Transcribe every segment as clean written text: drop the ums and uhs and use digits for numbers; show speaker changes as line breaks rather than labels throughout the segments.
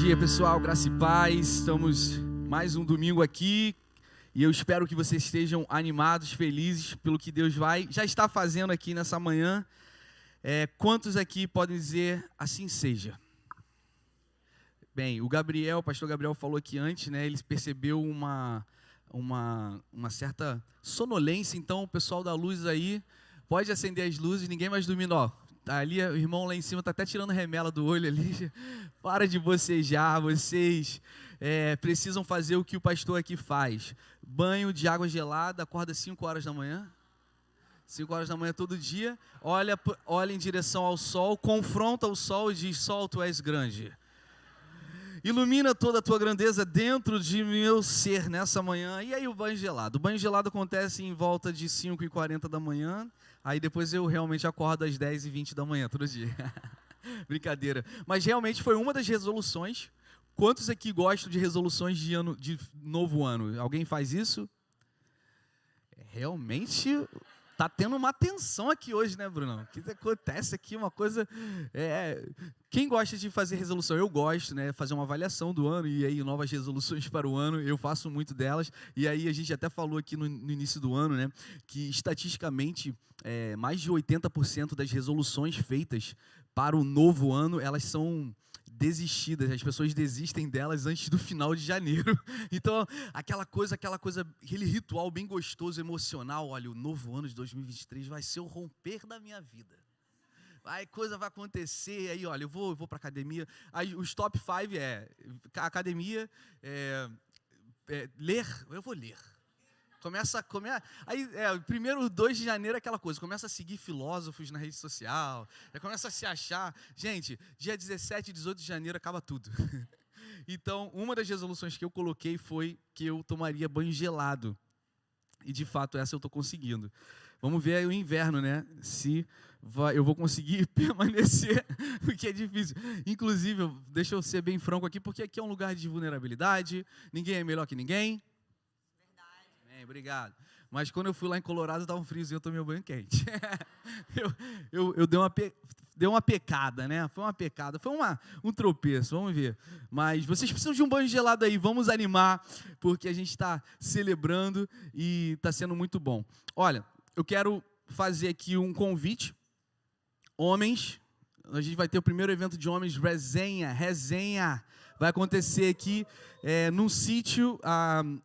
dia, pessoal, graça e paz. Estamos mais um domingo aqui e eu espero que vocês estejam animados, felizes pelo que Deus já está fazendo aqui nessa manhã. Quantos aqui podem dizer assim seja? Bem, o pastor Gabriel falou aqui antes, né? Ele percebeu uma certa sonolência, então o pessoal da luz aí pode acender as luzes, ninguém mais dormindo, ó. Ali, o irmão lá em cima está até tirando remela do olho ali. Para de bocejar, vocês precisam fazer o que o pastor aqui faz. Banho de água gelada, acorda 5 horas da manhã. 5 horas da manhã todo dia. Olha em direção ao sol, confronta o sol e diz: sol, tu és grande. Ilumina toda a tua grandeza dentro de meu ser nessa manhã. E aí o banho gelado? O banho gelado acontece em volta de 5h40 da manhã. Aí depois eu realmente acordo às 10h20 da manhã, todo dia. Brincadeira. Mas realmente foi uma das resoluções. Quantos aqui gostam de resoluções de novo ano? Alguém faz isso? Realmente tá tendo uma tensão aqui hoje, né, Bruno? O que acontece aqui, uma coisa... Quem gosta de fazer resolução? Eu gosto, né? Fazer uma avaliação do ano e aí novas resoluções para o ano. Eu faço muito delas. E aí a gente até falou aqui no início do ano, né? Que estatisticamente, mais de 80% das resoluções feitas para o novo ano, elas são desistidas, as pessoas desistem delas antes do final de janeiro. Então, aquele ritual bem gostoso, emocional, olha, o novo ano de 2023 vai ser o romper da minha vida. Aí coisa vai acontecer, aí olha, eu vou para academia. Aí os top 5 academia, ler, eu vou ler. Começa a comer. Aí, primeiro 2 de janeiro é aquela coisa, começa a seguir filósofos na rede social, começa a se achar. Gente, dia 17 e 18 de janeiro acaba tudo. Então, uma das resoluções que eu coloquei foi que eu tomaria banho gelado. E de fato, essa eu estou conseguindo. Vamos ver aí o inverno, né? Se eu vou conseguir permanecer, porque é difícil. Inclusive, deixa eu ser bem franco aqui, porque aqui é um lugar de vulnerabilidade, ninguém é melhor que ninguém. Obrigado. Mas quando eu fui lá em Colorado, estava um friozinho, eu tomei um banho quente. eu dei uma pecada, né? Foi uma pecada, foi um tropeço, vamos ver. Mas vocês precisam de um banho gelado aí, vamos animar, porque a gente está celebrando e está sendo muito bom. Olha, eu quero fazer aqui um convite. Homens, a gente vai ter o primeiro evento de homens, resenha. Vai acontecer aqui num sítio,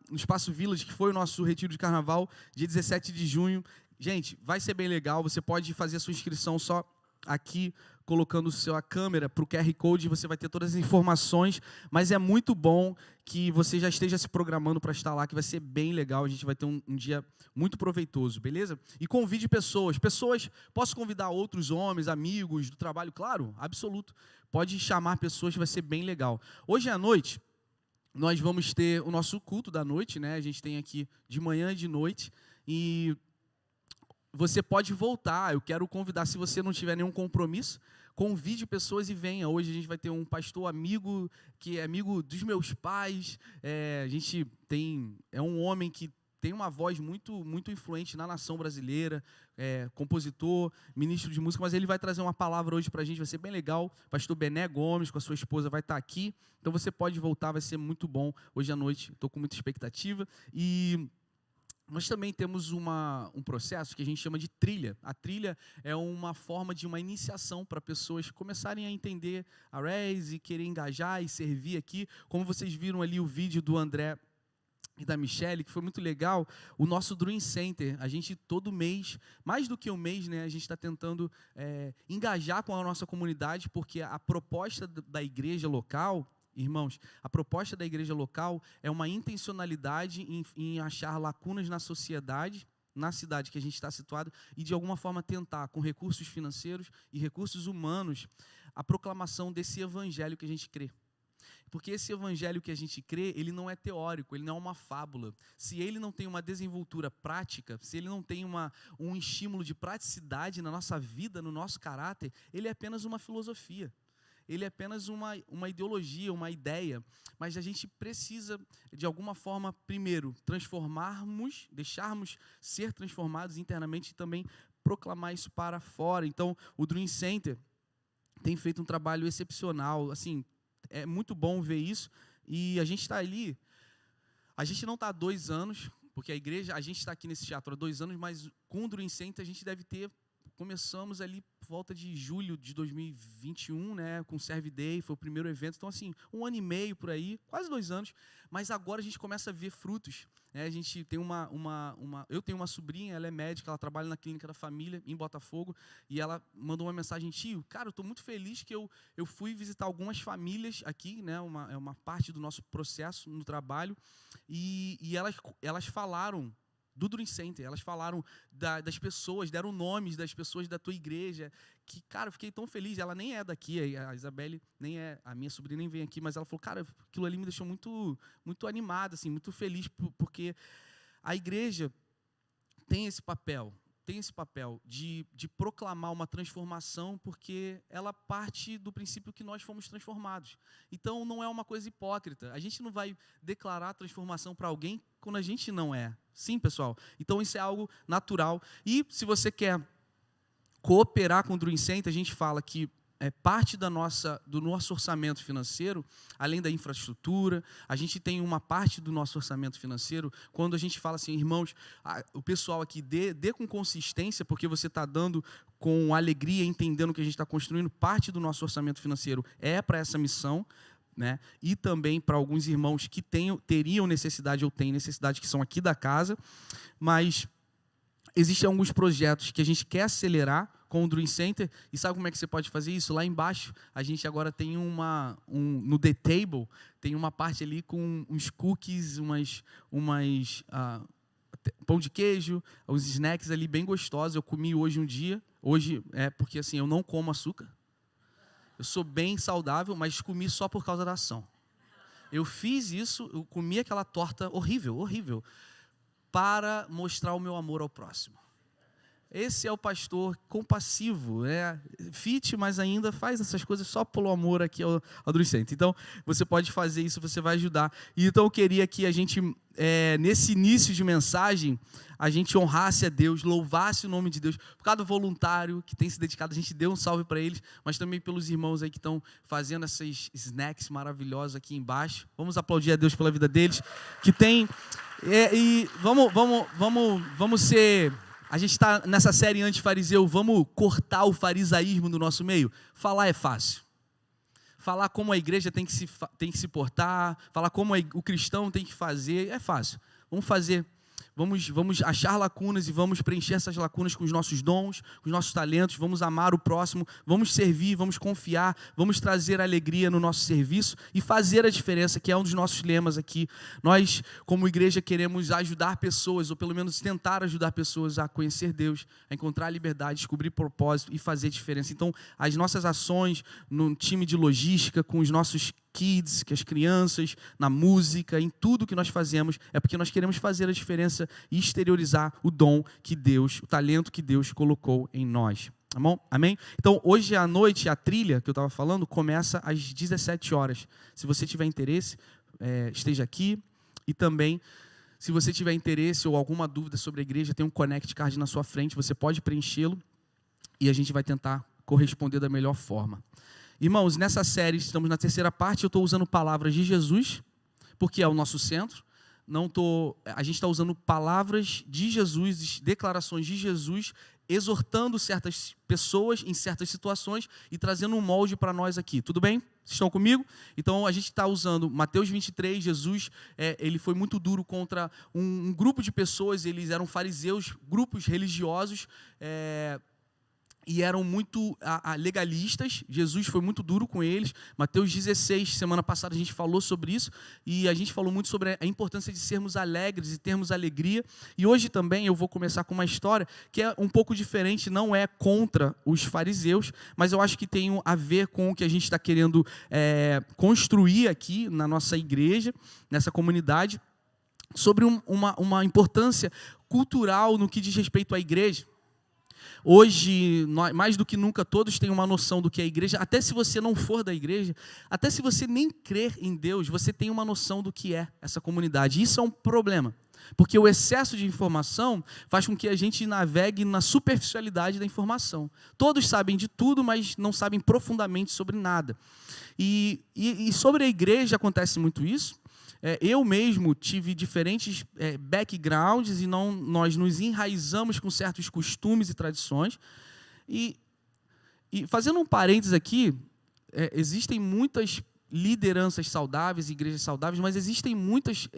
no Espaço Village, que foi o nosso retiro de carnaval, dia 17 de junho. Gente, vai ser bem legal, você pode fazer a sua inscrição só aqui, colocando a câmera para o QR Code, você vai ter todas as informações, mas é muito bom que você já esteja se programando para estar lá, que vai ser bem legal, a gente vai ter um dia muito proveitoso, beleza? E convide pessoas, posso convidar outros homens, amigos do trabalho? Claro, absoluto, pode chamar pessoas, vai ser bem legal. Hoje à noite, nós vamos ter o nosso culto da noite, né? A gente tem aqui de manhã e de noite, e você pode voltar. Eu quero convidar, se você não tiver nenhum compromisso, convide pessoas e venha. Hoje a gente vai ter um pastor amigo, que é amigo dos meus pais. A gente é um homem que tem uma voz muito, muito influente na nação brasileira, compositor, ministro de música, mas ele vai trazer uma palavra hoje para a gente, vai ser bem legal. Pastor Bené Gomes, com a sua esposa, vai estar aqui. Então você pode voltar, vai ser muito bom hoje à noite. Estou com muita expectativa. E nós também temos um processo que a gente chama de trilha. A trilha é uma forma de uma iniciação para pessoas começarem a entender a Raise e querer engajar e servir aqui. Como vocês viram ali o vídeo do André e da Michelle, que foi muito legal, o nosso Dream Center, a gente todo mês, mais do que um mês, né, a gente está tentando engajar com a nossa comunidade, porque a proposta da igreja local... Irmãos, a proposta da igreja local é uma intencionalidade em achar lacunas na sociedade, na cidade que a gente está situado, e de alguma forma tentar, com recursos financeiros e recursos humanos, a proclamação desse evangelho que a gente crê. Porque esse evangelho que a gente crê, ele não é teórico, ele não é uma fábula. Se ele não tem uma desenvoltura prática, se ele não tem um estímulo de praticidade na nossa vida, no nosso caráter, ele é apenas uma filosofia. Ele é apenas uma ideologia, uma ideia, mas a gente precisa, de alguma forma, primeiro, deixarmos ser transformados internamente e também proclamar isso para fora. Então, o Dream Center tem feito um trabalho excepcional, assim, é muito bom ver isso. E a gente está ali, a gente não está há 2 anos, porque a igreja, a gente está aqui nesse teatro há 2 anos, mas com o Dream Center a gente deve ter, começamos ali por volta de julho de 2021, né, com o Serve Day, foi o primeiro evento, então assim, 1 ano e meio por aí, quase 2 anos, mas agora a gente começa a ver frutos, né, a gente tem eu tenho uma sobrinha, ela é médica, ela trabalha na clínica da família, em Botafogo, e ela mandou uma mensagem: tio, cara, eu estou muito feliz que eu fui visitar algumas famílias aqui, né, é uma parte do nosso processo no trabalho, e elas falaram do Dream Center, elas falaram das pessoas, deram nomes das pessoas da tua igreja, que, cara, eu fiquei tão feliz. Ela nem é daqui, a Isabelle nem é, a minha sobrinha nem vem aqui, mas ela falou, cara, aquilo ali me deixou muito, muito animado, assim, muito feliz, porque a igreja tem esse papel de proclamar uma transformação, porque ela parte do princípio que nós fomos transformados. Então, não é uma coisa hipócrita. A gente não vai declarar transformação para alguém quando a gente não é. Sim, pessoal? Então, isso é algo natural. E, se você quer cooperar com o Dream Center, a gente fala que parte do nosso orçamento financeiro, além da infraestrutura, a gente tem uma parte do nosso orçamento financeiro, quando a gente fala assim, irmãos, o pessoal aqui dê com consistência, porque você está dando com alegria, entendendo que a gente está construindo, parte do nosso orçamento financeiro é para essa missão, né? E também para alguns irmãos que teriam necessidade ou têm necessidade, que são aqui da casa, mas existem alguns projetos que a gente quer acelerar com o Dream Center, e sabe como é que você pode fazer isso? Lá embaixo, a gente agora tem no The Table, tem uma parte ali com uns cookies, pão de queijo, uns snacks ali bem gostosos. Eu comi hoje um dia, porque assim, eu não como açúcar, eu sou bem saudável, mas comi só por causa da ação. Eu fiz isso, eu comi aquela torta horrível, para mostrar o meu amor ao próximo. Esse é o pastor compassivo, fit, mas ainda faz essas coisas só pelo amor aqui ao Dream Center. Então, você pode fazer isso, você vai ajudar. E então, eu queria que a gente, nesse início de mensagem, a gente honrasse a Deus, louvasse o nome de Deus, por causa do voluntário que tem se dedicado, a gente deu um salve para eles, mas também pelos irmãos aí que estão fazendo esses snacks maravilhosos aqui embaixo. Vamos aplaudir a Deus pela vida deles, que tem... e vamos ser... A gente está nessa série anti-fariseu, vamos cortar o farisaísmo do nosso meio? Falar é fácil. Falar como a igreja tem que se portar, falar como o cristão tem que fazer, é fácil. Vamos fazer, vamos achar lacunas e vamos preencher essas lacunas com os nossos dons, com os nossos talentos, vamos amar o próximo, vamos servir, vamos confiar, vamos trazer alegria no nosso serviço e fazer a diferença, que é um dos nossos lemas aqui. Nós, como igreja, queremos ajudar pessoas, ou pelo menos tentar ajudar pessoas a conhecer Deus, a encontrar liberdade, descobrir propósito e fazer diferença. Então, as nossas ações no time de logística, com os nossos kids, que as crianças, na música, em tudo que nós fazemos, é porque nós queremos fazer a diferença e exteriorizar o dom que Deus, o talento que Deus colocou em nós. Tá bom? Amém? Então, hoje à noite, a trilha que eu estava falando começa às 17 horas. Se você tiver interesse, esteja aqui. E também, se você tiver interesse ou alguma dúvida sobre a igreja, tem um Connect Card na sua frente, você pode preenchê-lo e a gente vai tentar corresponder da melhor forma. Irmãos, nessa série, estamos na terceira parte, eu estou usando palavras de Jesus, porque é o nosso centro. A gente está usando palavras de Jesus, declarações de Jesus, exortando certas pessoas em certas situações e trazendo um molde para nós aqui. Tudo bem? Vocês estão comigo? Então, a gente está usando Mateus 23, Jesus, ele foi muito duro contra um grupo de pessoas, eles eram fariseus, grupos religiosos, e eram muito legalistas. Jesus foi muito duro com eles. Mateus 16, semana passada a gente falou sobre isso, e a gente falou muito sobre a importância de sermos alegres e termos alegria. E hoje também eu vou começar com uma história que é um pouco diferente, não é contra os fariseus, mas eu acho que tem a ver com o que a gente está querendo construir aqui na nossa igreja, nessa comunidade, sobre uma importância cultural no que diz respeito à igreja. Hoje, mais do que nunca, todos têm uma noção do que é a igreja. Até se você não for da igreja, até se você nem crer em Deus, você tem uma noção do que é essa comunidade. Isso é um problema, porque o excesso de informação faz com que a gente navegue na superficialidade da informação. Todos sabem de tudo, mas não sabem profundamente sobre nada. E sobre a igreja acontece muito isso. Eu mesmo tive diferentes backgrounds e nós nos enraizamos com certos costumes e tradições. E fazendo um parênteses aqui, existem muitas lideranças saudáveis, igrejas saudáveis, mas existem muitas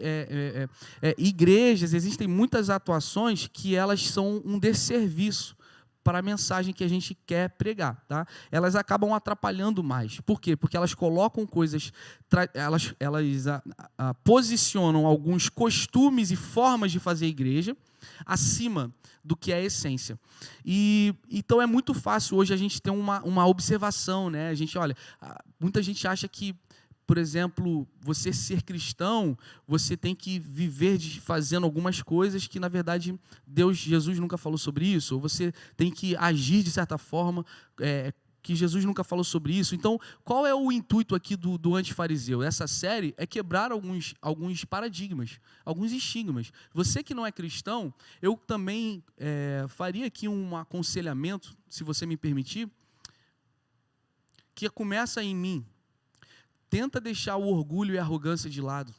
igrejas, existem muitas atuações que elas são um desserviço para a mensagem que a gente quer pregar, tá? Elas acabam atrapalhando mais. Por quê? Porque elas colocam coisas, elas posicionam alguns costumes e formas de fazer a igreja acima do que é a essência. E então é muito fácil hoje a gente ter uma observação, né? A gente, olha, muita gente acha que, por exemplo, você ser cristão, você tem que viver fazendo algumas coisas que, na verdade, Jesus nunca falou sobre isso, ou você tem que agir de certa forma que Jesus nunca falou sobre isso. Então, qual é o intuito aqui do antifariseu? Essa série é quebrar alguns paradigmas, alguns estigmas. Você que não é cristão, eu também faria aqui um aconselhamento, se você me permitir, que começa em mim. Tenta deixar o orgulho e a arrogância de lado.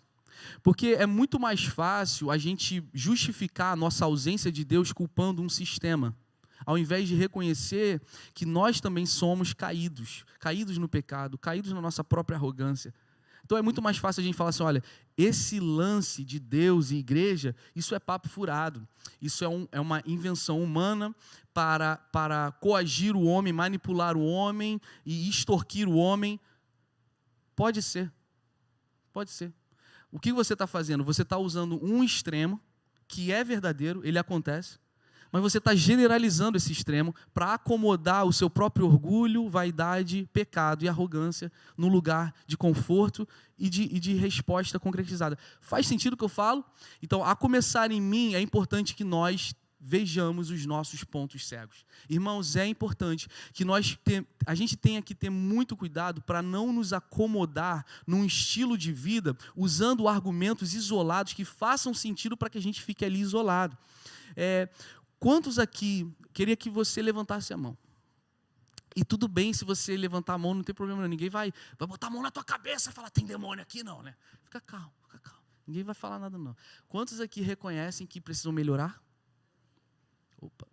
Porque é muito mais fácil a gente justificar a nossa ausência de Deus culpando um sistema, ao invés de reconhecer que nós também somos caídos no pecado, caídos na nossa própria arrogância. Então é muito mais fácil a gente falar assim, olha, esse lance de Deus e igreja, isso é papo furado, isso é uma invenção humana para coagir o homem, manipular o homem e extorquir o homem. Pode ser. O que você está fazendo? Você está usando um extremo, que é verdadeiro, ele acontece, mas você está generalizando esse extremo para acomodar o seu próprio orgulho, vaidade, pecado e arrogância no lugar de conforto e de resposta concretizada. Faz sentido o que eu falo? Então, a começar em mim, é importante que nós vejamos os nossos pontos cegos. Irmãos, é importante que a gente tenha que ter muito cuidado para não nos acomodar num estilo de vida usando argumentos isolados que façam sentido para que a gente fique ali isolado. Quantos aqui, queria que você levantasse a mão? E tudo bem se você levantar a mão, não tem problema não. Ninguém vai botar a mão na tua cabeça e falar, tem demônio aqui não, né? Fica calmo. Ninguém vai falar nada não. Quantos aqui reconhecem que precisam melhorar? Opa.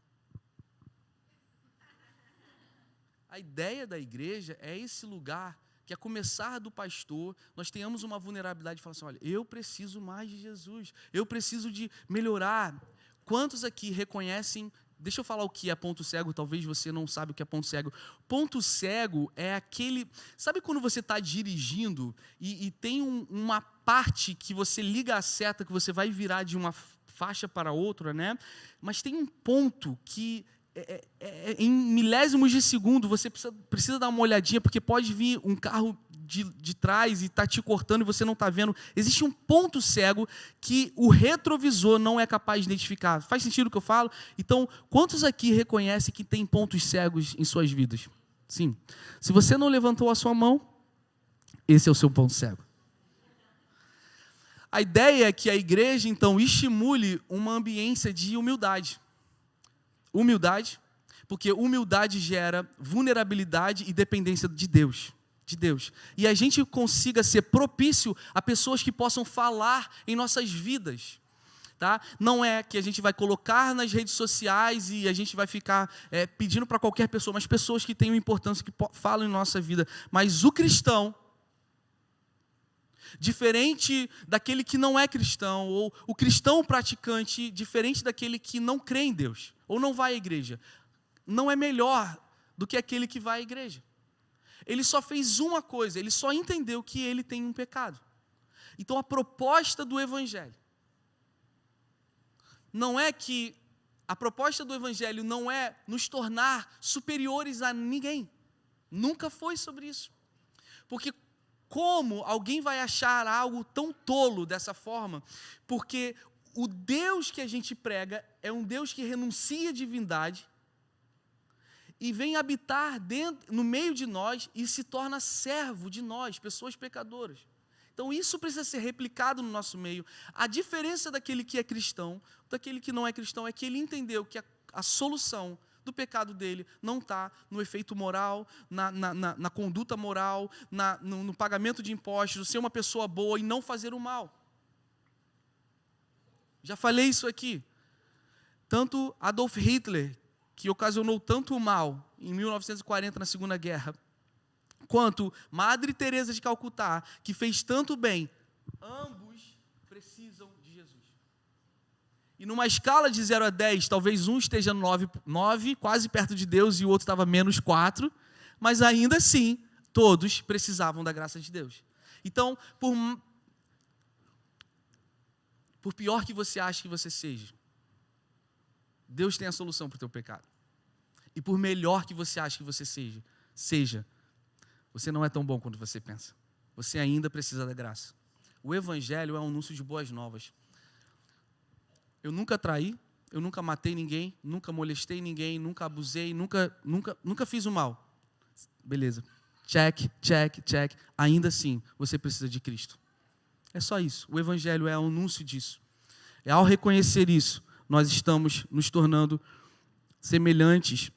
A ideia da igreja é esse lugar que, a começar do pastor, nós tenhamos uma vulnerabilidade de falar assim, olha, eu preciso mais de Jesus, eu preciso de melhorar. Quantos aqui reconhecem, deixa eu falar o que é ponto cego, talvez você não saiba o que é ponto cego. Ponto cego é aquele, sabe quando você está dirigindo e tem uma parte que você liga a seta, que você vai virar de uma faixa para outra, né? Mas tem um ponto que em milésimos de segundo você precisa dar uma olhadinha, porque pode vir um carro de trás e está te cortando e você não está vendo. Existe um ponto cego que o retrovisor não é capaz de identificar. Faz sentido o que eu falo? Então, quantos aqui reconhecem que tem pontos cegos em suas vidas? Sim. Se você não levantou a sua mão, esse é o seu ponto cego. A ideia é que a igreja, então, estimule uma ambiência de humildade. Humildade, porque humildade gera vulnerabilidade e dependência de Deus. E a gente consiga ser propício a pessoas que possam falar em nossas vidas. Tá? Não é que a gente vai colocar nas redes sociais e a gente vai ficar pedindo para qualquer pessoa, mas pessoas que tenham importância, que falam em nossa vida. Mas o cristão, diferente daquele que não é cristão, ou o cristão praticante, diferente daquele que não crê em Deus, ou não vai à igreja, não é melhor do que aquele que vai à igreja. Ele só fez uma coisa, ele só entendeu que ele tem um pecado. Então a proposta do Evangelho não é que, a proposta do Evangelho não é nos tornar superiores a ninguém. Nunca foi sobre isso. Porque como alguém vai achar algo tão tolo dessa forma? Porque o Deus que a gente prega é um Deus que renuncia à divindade e vem habitar no meio de nós e se torna servo de nós, pessoas pecadoras. Então isso precisa ser replicado no nosso meio. A diferença daquele que é cristão, daquele que não é cristão, é que ele entendeu que a solução do pecado dele não está no efeito moral, na conduta moral, no pagamento de impostos, ser uma pessoa boa e não fazer o mal. Já falei isso aqui. Tanto Adolf Hitler, que ocasionou tanto mal em 1940 na Segunda Guerra, quanto Madre Teresa de Calcutá, que fez tanto bem, ambos precisam de Jesus. E numa escala de 0 a 10, talvez um esteja no 9, quase perto de Deus, e o outro estava menos 4, mas ainda assim, todos precisavam da graça de Deus. Então, por pior que você ache que você seja, Deus tem a solução para o teu pecado. E por melhor que você ache que você seja, você não é tão bom quanto você pensa. Você ainda precisa da graça. O Evangelho é um anúncio de boas novas. Eu nunca traí, eu nunca matei ninguém, nunca molestei ninguém, nunca abusei, nunca fiz o mal. Beleza. Check. Ainda assim, você precisa de Cristo. É só isso. O Evangelho é um anúncio disso. É ao reconhecer isso, nós estamos nos tornando semelhantes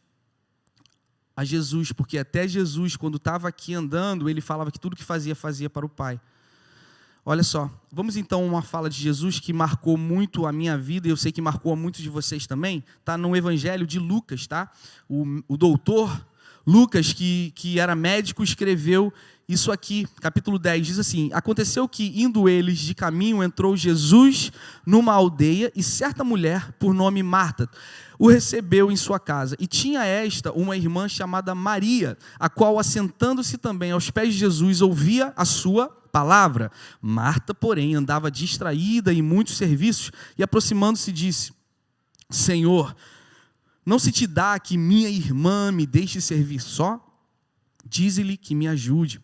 a Jesus, porque até Jesus, quando estava aqui andando, ele falava que tudo que fazia para o Pai. Olha só, vamos então a uma fala de Jesus que marcou muito a minha vida, e eu sei que marcou a muitos de vocês também, está no Evangelho de Lucas, tá? O doutor Lucas, que era médico, escreveu isso aqui, capítulo 10, diz assim: aconteceu que, indo eles de caminho, entrou Jesus numa aldeia, e certa mulher, por nome Marta, o recebeu em sua casa. E tinha esta uma irmã chamada Maria, a qual, assentando-se também aos pés de Jesus, ouvia a sua palavra. Marta, porém, andava distraída em muitos serviços, e aproximando-se disse: Senhor, não se te dá que minha irmã me deixe servir só? Dize-lhe que me ajude.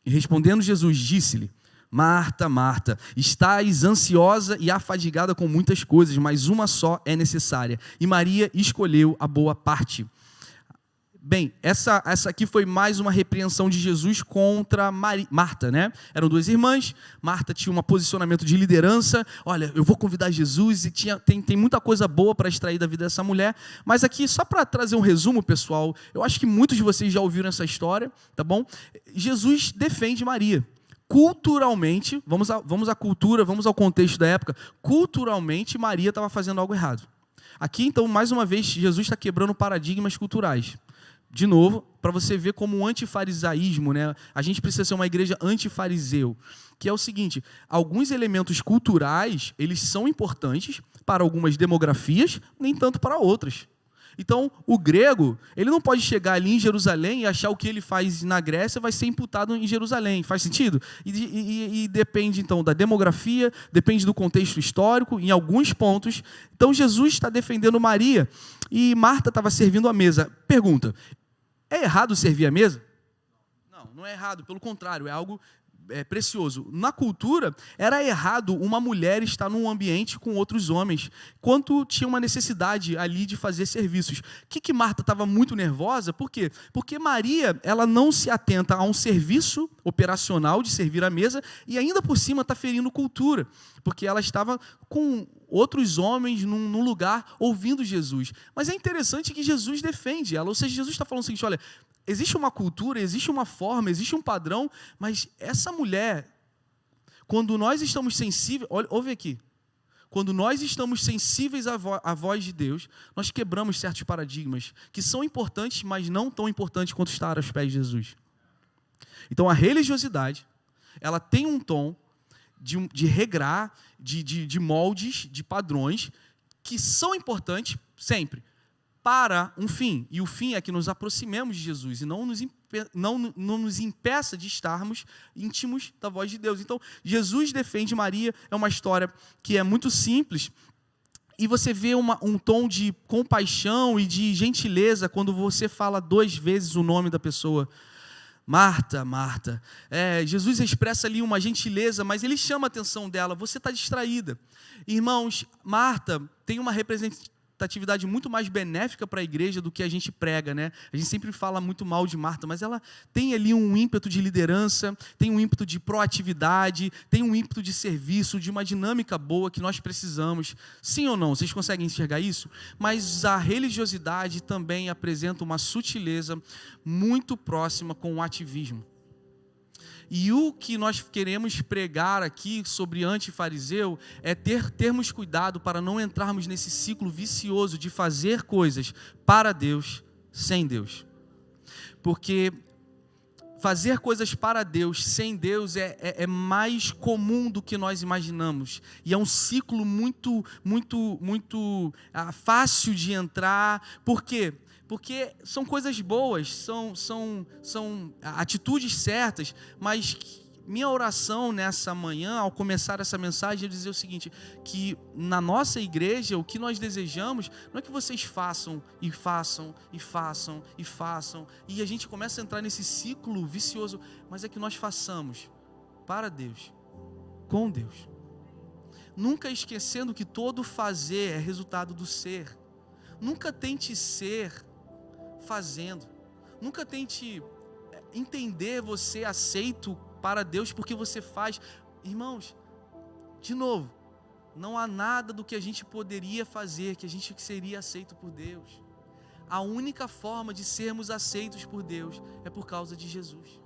E respondendo Jesus, disse-lhe: Marta, Marta, estás ansiosa e afadigada com muitas coisas, mas uma só é necessária. E Maria escolheu a boa parte. Bem, essa aqui foi mais uma repreensão de Jesus contra Marta, né? Eram duas irmãs, Marta tinha um posicionamento de liderança, olha, eu vou convidar Jesus, e tem muita coisa boa para extrair da vida dessa mulher, mas aqui, só para trazer um resumo, pessoal, eu acho que muitos de vocês já ouviram essa história, tá bom? Jesus defende Maria. Culturalmente, vamos à cultura, vamos ao contexto da época, culturalmente Maria estava fazendo algo errado. Aqui, então, mais uma vez, Jesus está quebrando paradigmas culturais. De novo, para você ver como um antifarisaísmo, né? A gente precisa ser uma igreja antifariseu, que é o seguinte: alguns elementos culturais, eles são importantes para algumas demografias, nem tanto para outras. Então, o grego, ele não pode chegar ali em Jerusalém e achar o que ele faz na Grécia vai ser imputado em Jerusalém. Faz sentido? E depende, então, da demografia, depende do contexto histórico, em alguns pontos. Então, Jesus está defendendo Maria e Marta estava servindo a mesa. Pergunta: é errado servir a mesa? Não é errado, pelo contrário, é algo precioso. Na cultura, era errado uma mulher estar num ambiente com outros homens, quando tinha uma necessidade ali de fazer serviços. O que Marta estava muito nervosa? Por quê? Porque Maria, ela não se atenta a um serviço operacional de servir a mesa, e ainda por cima está ferindo cultura, porque ela estava com outros homens num lugar ouvindo Jesus. Mas é interessante que Jesus defende ela, ou seja, Jesus está falando o seguinte: olha, existe uma cultura, existe uma forma, existe um padrão, mas essa mulher, quando nós estamos sensíveis, ouve aqui, quando nós estamos sensíveis à voz de Deus, nós quebramos certos paradigmas que são importantes, mas não tão importantes quanto estar aos pés de Jesus. Então a religiosidade, ela tem um tom de regrar, de moldes, de padrões, que são importantes sempre, para um fim, e o fim é que nos aproximemos de Jesus e não nos impeça de estarmos íntimos da voz de Deus. Então, Jesus defende Maria, é uma história que é muito simples, e você vê um tom de compaixão e de gentileza quando você fala 2 vezes o nome da pessoa. Marta, Marta. Jesus expressa ali uma gentileza, mas ele chama a atenção dela: você está distraída. Irmãos, Marta tem uma representatividade muito mais benéfica para a igreja do que a gente prega, né? A gente sempre fala muito mal de Marta, mas ela tem ali um ímpeto de liderança, tem um ímpeto de proatividade, tem um ímpeto de serviço, de uma dinâmica boa que nós precisamos. Sim ou não? Vocês conseguem enxergar isso? Mas a religiosidade também apresenta uma sutileza muito próxima com o ativismo. E o que nós queremos pregar aqui sobre antifariseu é termos cuidado para não entrarmos nesse ciclo vicioso de fazer coisas para Deus, sem Deus. Porque fazer coisas para Deus, sem Deus, é mais comum do que nós imaginamos. E é um ciclo muito fácil de entrar. Por quê? Porque são coisas boas, são atitudes certas, mas minha oração nessa manhã, ao começar essa mensagem, é dizer o seguinte, que na nossa igreja, o que nós desejamos, não é que vocês façam, e façam, e façam, e façam, e a gente começa a entrar nesse ciclo vicioso, mas é que nós façamos para Deus, com Deus. Nunca esquecendo que todo fazer é resultado do ser. Nunca tente ser fazendo. Nunca tente entender você aceito para Deus porque você faz. Irmãos, de novo, não há nada do que a gente poderia fazer que a gente seria aceito por Deus. A única forma de sermos aceitos por Deus é por causa de Jesus.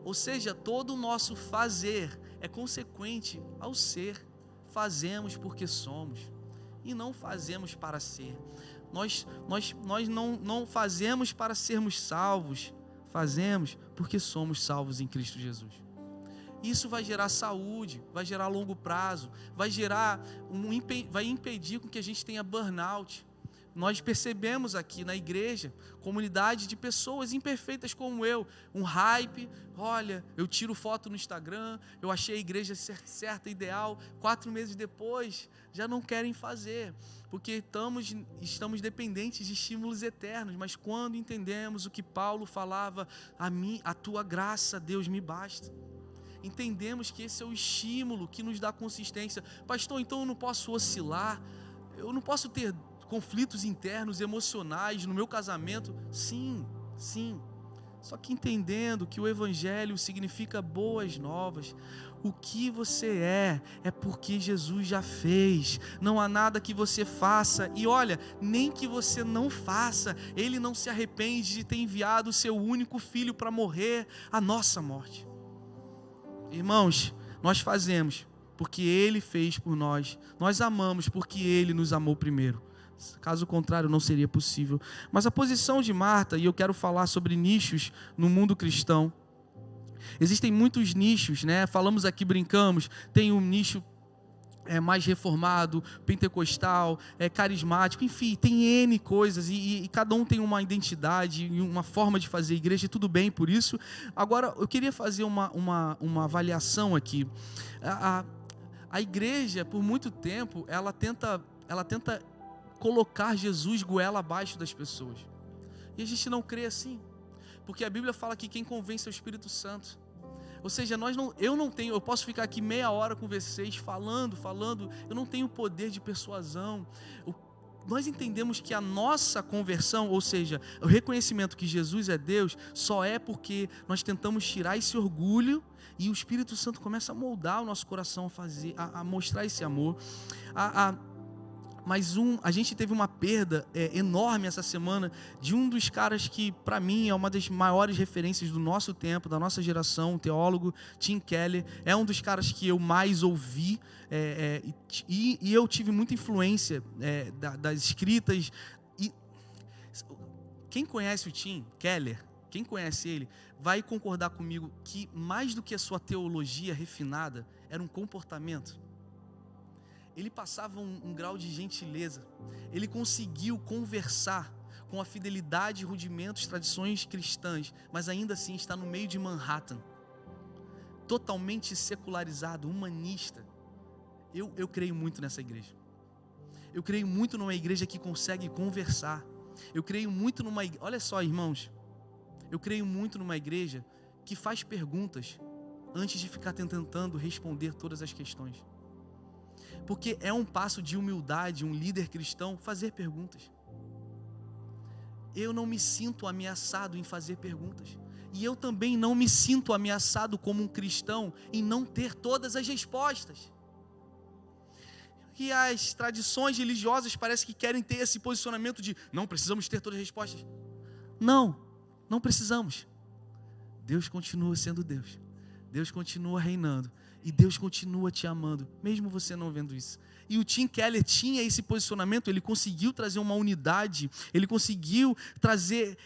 Ou seja, todo o nosso fazer é consequente ao ser. Fazemos porque somos e não fazemos para ser. Nós não fazemos para sermos salvos, fazemos porque somos salvos em Cristo Jesus. Isso vai gerar saúde, vai gerar longo prazo, vai impedir com que a gente tenha burnout. Nós percebemos aqui na igreja, comunidade de pessoas imperfeitas como eu, um hype, olha, eu tiro foto no Instagram, eu achei a igreja certa, ideal, 4 meses depois, já não querem fazer, porque estamos dependentes de estímulos eternos, mas quando entendemos o que Paulo falava, a tua graça, Deus, me basta. Entendemos que esse é o estímulo que nos dá consistência. Pastor, então eu não posso oscilar, eu não posso ter conflitos internos, emocionais no meu casamento? Sim. Só que entendendo que o Evangelho significa boas novas. O que você é porque Jesus já fez. Não há nada que você faça. E olha, nem que você não faça, Ele não se arrepende de ter enviado o seu único filho para morrer a nossa morte. Irmãos, nós fazemos porque Ele fez por nós. Nós amamos porque Ele nos amou primeiro. Caso contrário, não seria possível. Mas a posição de Marta, e eu quero falar sobre nichos no mundo cristão. Existem muitos nichos, né? Falamos aqui, brincamos, tem um nicho mais reformado, pentecostal, carismático, enfim, tem N coisas, e cada um tem uma identidade e uma forma de fazer igreja, e tudo bem por isso. Agora, eu queria fazer uma avaliação aqui. A igreja, por muito tempo, ela tenta colocar Jesus goela abaixo das pessoas. E a gente não crê assim. Porque a Bíblia fala que quem convence é o Espírito Santo. Ou seja, eu posso ficar aqui meia hora com vocês falando, eu não tenho poder de persuasão. Nós entendemos que a nossa conversão, ou seja, o reconhecimento que Jesus é Deus, só é porque nós tentamos tirar esse orgulho e o Espírito Santo começa a moldar o nosso coração, a mostrar esse amor. Mas a gente teve uma perda enorme essa semana de um dos caras que, para mim, é uma das maiores referências do nosso tempo, da nossa geração, o teólogo Tim Keller. É um dos caras que eu mais ouvi e eu tive muita influência das escritas. E quem conhece o Tim Keller, quem conhece ele, vai concordar comigo que mais do que a sua teologia refinada, era um comportamento. Ele passava um grau de gentileza. Ele conseguiu conversar com a fidelidade, rudimentos, tradições cristãs, mas ainda assim está no meio de Manhattan, totalmente secularizado, humanista. Eu creio muito nessa igreja. Eu creio muito numa igreja que consegue conversar. Eu creio muito olha só, irmãos, eu creio muito numa igreja que faz perguntas antes de ficar tentando responder todas as questões. Porque é um passo de humildade, um líder cristão, fazer perguntas. Eu não me sinto ameaçado em fazer perguntas. E eu também não me sinto ameaçado como um cristão em não ter todas as respostas. E as tradições religiosas parecem que querem ter esse posicionamento de não precisamos ter todas as respostas. Não precisamos. Deus continua sendo Deus. Deus continua reinando. E Deus continua te amando, mesmo você não vendo isso. E o Tim Keller tinha esse posicionamento, ele conseguiu trazer uma unidade, ele conseguiu trazer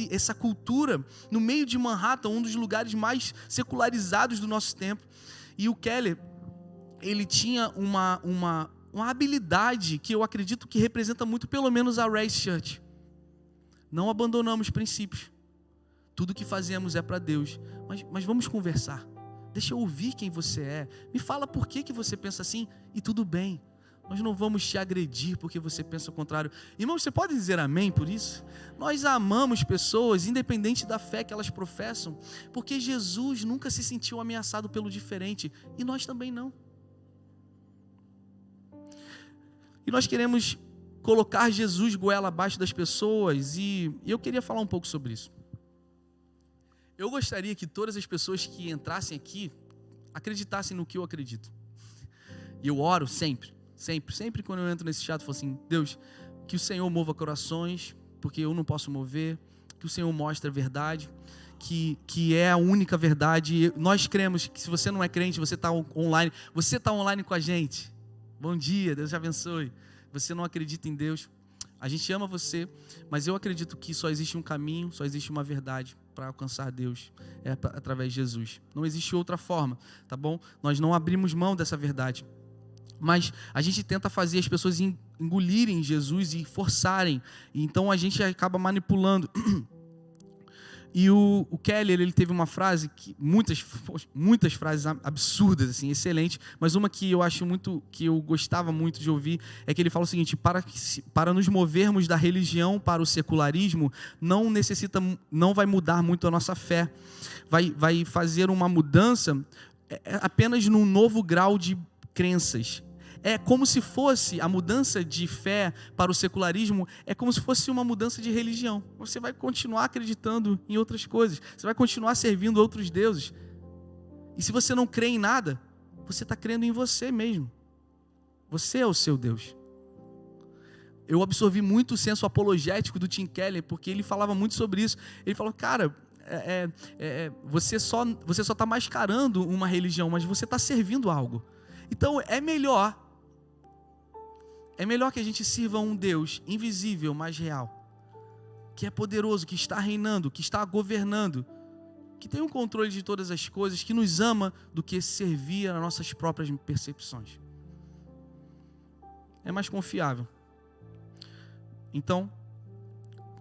essa cultura no meio de Manhattan, um dos lugares mais secularizados do nosso tempo. E o Keller, ele tinha uma habilidade que eu acredito que representa muito, pelo menos, a Race Church. Não abandonamos princípios. Tudo que fazemos é para Deus. Mas vamos conversar. Deixa eu ouvir quem você é. Me fala por que você pensa assim e tudo bem. Nós não vamos te agredir porque você pensa o contrário. Irmãos, você pode dizer amém por isso? Nós amamos pessoas, independente da fé que elas professam, porque Jesus nunca se sentiu ameaçado pelo diferente e nós também não. E nós queremos colocar Jesus goela abaixo das pessoas e eu queria falar um pouco sobre isso. Eu gostaria que todas as pessoas que entrassem aqui acreditassem no que eu acredito. E eu oro sempre quando eu entro nesse chat, eu falo assim, Deus, que o Senhor mova corações, porque eu não posso mover, que o Senhor mostre a verdade, que é a única verdade. Nós cremos que se você não é crente, você está online com a gente. Bom dia, Deus te abençoe. Você não acredita em Deus, a gente ama você, mas eu acredito que só existe um caminho, só existe uma verdade para alcançar Deus, é através de Jesus. Não existe outra forma, tá bom? Nós não abrimos mão dessa verdade, mas a gente tenta fazer as pessoas engolirem Jesus e forçarem, e então a gente acaba manipulando. E o Keller, ele teve uma frase, muitas frases absurdas, assim, excelente, mas uma que eu acho muito, que eu gostava muito de ouvir, é que ele fala o seguinte: para nos movermos da religião para o secularismo, não vai mudar muito a nossa fé, vai fazer uma mudança apenas num novo grau de crenças. É como se fosse a mudança de fé para o secularismo, é como se fosse uma mudança de religião. Você vai continuar acreditando em outras coisas, você vai continuar servindo outros deuses. E se você não crê em nada, você está crendo em você mesmo. Você é o seu Deus. Eu absorvi muito o senso apologético do Tim Keller, porque ele falava muito sobre isso. Ele falou, cara, você só está mascarando uma religião, mas você está servindo algo. Então é melhor que a gente sirva um Deus invisível, mas real, que é poderoso, que está reinando, que está governando, que tem um controle de todas as coisas, que nos ama, do que servir às nossas próprias percepções. É mais confiável. Então,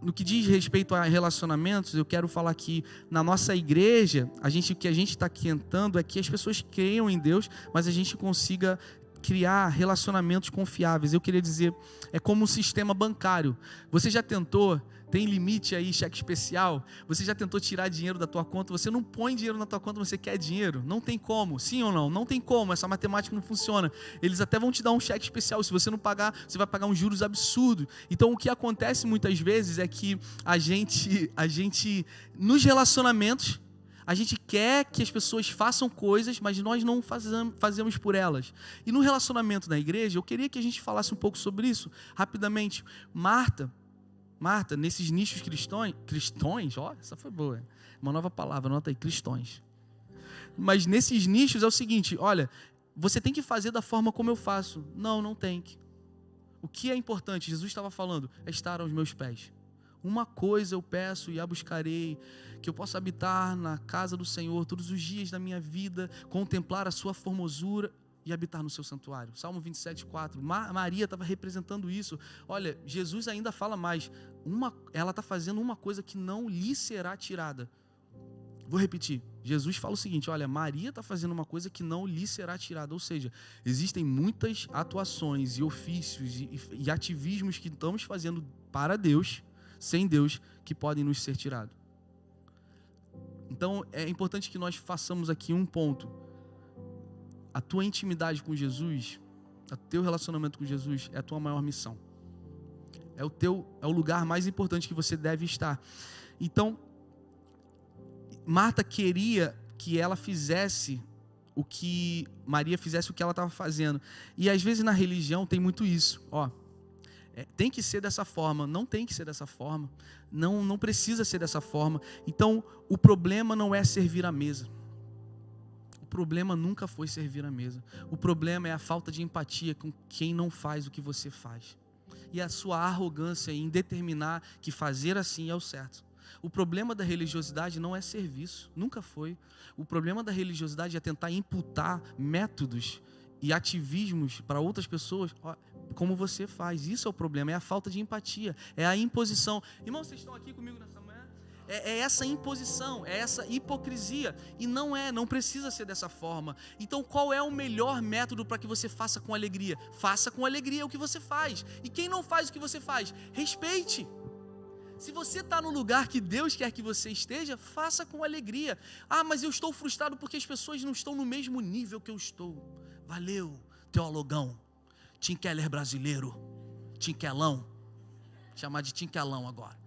no que diz respeito a relacionamentos, eu quero falar que na nossa igreja, o que a gente está tentando é que as pessoas creiam em Deus, mas a gente consiga criar relacionamentos confiáveis. Eu queria dizer, é como um sistema bancário. Você já tentou, tem limite aí, cheque especial? Você já tentou tirar dinheiro da tua conta? Você não põe dinheiro na tua conta, você quer dinheiro? Não tem como, sim ou não? Não tem como, essa matemática não funciona. Eles até vão te dar um cheque especial, se você não pagar, você vai pagar uns juros absurdos. Então o que acontece muitas vezes é que a gente nos relacionamentos, a gente quer que as pessoas façam coisas, mas nós não fazemos por elas. E no relacionamento na igreja, eu queria que a gente falasse um pouco sobre isso, rapidamente. Marta, nesses nichos cristões, ó, essa foi boa, uma nova palavra, anota aí, cristões. Mas nesses nichos é o seguinte, olha, você tem que fazer da forma como eu faço. Não tem que. O que é importante, Jesus estava falando, é estar aos meus pés. Uma coisa eu peço e a buscarei, que eu possa habitar na casa do Senhor todos os dias da minha vida, contemplar a sua formosura e habitar no seu santuário. Salmo 27:4. Maria estava representando isso. Olha, Jesus ainda fala mais. Ela está fazendo uma coisa que não lhe será tirada. Vou repetir. Jesus fala o seguinte, olha, Maria está fazendo uma coisa que não lhe será tirada. Ou seja, existem muitas atuações e ofícios e ativismos que estamos fazendo para Deus, sem Deus, que podem nos ser tirados. Então, é importante que nós façamos aqui um ponto. A tua intimidade com Jesus O teu relacionamento com Jesus é a tua maior missão. É o lugar mais importante que você deve estar. Então, Marta queria que ela fizesse o que Maria fizesse, o que ela estava fazendo. E às vezes na religião tem muito isso. Tem que ser dessa forma, não tem que ser dessa forma, não precisa ser dessa forma. Então, o problema não é servir à mesa. O problema nunca foi servir à mesa. O problema é a falta de empatia com quem não faz o que você faz. E a sua arrogância em determinar que fazer assim é o certo. O problema da religiosidade não é serviço, nunca foi. O problema da religiosidade é tentar imputar métodos e ativismos para outras pessoas, como você faz. Isso é o problema, é a falta de empatia, é a imposição. Irmãos, vocês estão aqui comigo nessa manhã? É essa imposição, é essa hipocrisia. E não precisa ser dessa forma. Então qual é o melhor método para que você faça com alegria? Faça com alegria o que você faz. E quem não faz o que você faz, respeite. Se você está no lugar que Deus quer que você esteja, faça com alegria. Mas eu estou frustrado porque as pessoas não estão no mesmo nível que eu estou. Valeu, teologão, Tim Keller brasileiro, Tinkelão, chamar de Tinkelão agora.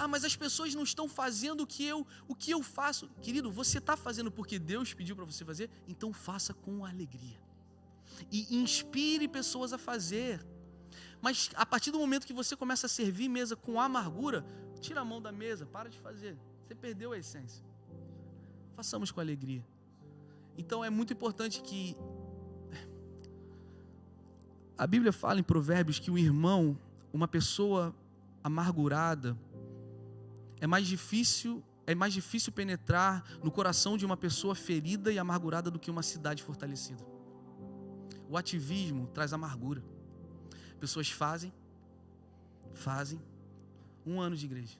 Mas as pessoas não estão fazendo o que eu faço. Querido, você está fazendo porque Deus pediu para você fazer? Então faça com alegria. E inspire pessoas a fazer. Mas a partir do momento que você começa a servir mesa com amargura, tira a mão da mesa, para de fazer. Você perdeu a essência. Façamos com alegria. Então é muito importante que... A Bíblia fala em Provérbios que um irmão, uma pessoa amargurada, é mais difícil penetrar no coração de uma pessoa ferida e amargurada do que uma cidade fortalecida. O ativismo traz amargura. Pessoas fazem 1 ano de igreja,